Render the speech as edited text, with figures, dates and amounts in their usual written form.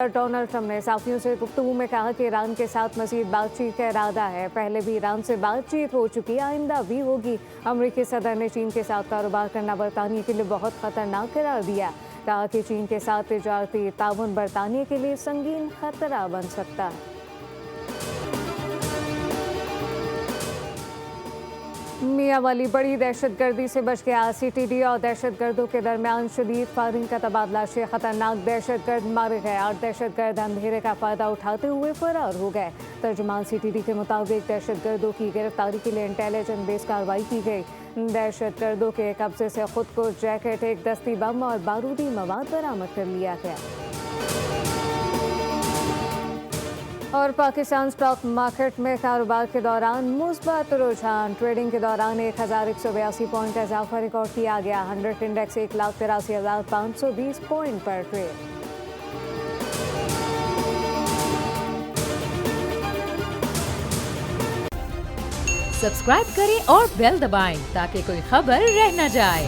Donald Trump ने साथियों से गुफ्तगू में कहा कि ईरान के साथ मजीद बातचीत का इरादा है। पहले भी ईरान से बातचीत हो चुकी है, आइंदा भी होगी। अमेरिकी सदर ने चीन के साथ कारोबार करना बरतानिया के लिए बहुत खतरनाक करार दिया। कहा कि चीन के साथ तिजारती ताउन बरतानिया के लिए संगीन खतरा बन सकता है। मियां वाली बड़ी दहशतगर्दी से बच गया। सीटीडी और दहशतगर्दों के दरमियान शदीद फायरिंग का तबादला से खतरनाक दहशतगर्द मारे गए और दहशतगर्द अंधेरे का फायदा उठाते हुए फरार हो गए। तर्जुमान सीटीडी के मुताबिक दहशतगर्दों की गिरफ्तारी के लिए इंटेलिजेंस बेस कार्रवाई की गई। दहशतगर्दों के कब्जे से खुद को जैकेट, एक दस्ती बम और बारूदी मवाद बरामद कर लिया गया। और पाकिस्तान स्टॉक मार्केट में कारोबार के दौरान मुस्बत रुझान। ट्रेडिंग के दौरान 1182 पॉइंट का इजाफा रिकॉर्ड किया गया। 100 इंडेक्स 1,83,520 पॉइंट पर ट्रेड। सब्सक्राइब करें और बेल दबाएं ताकि कोई खबर रह न जाए।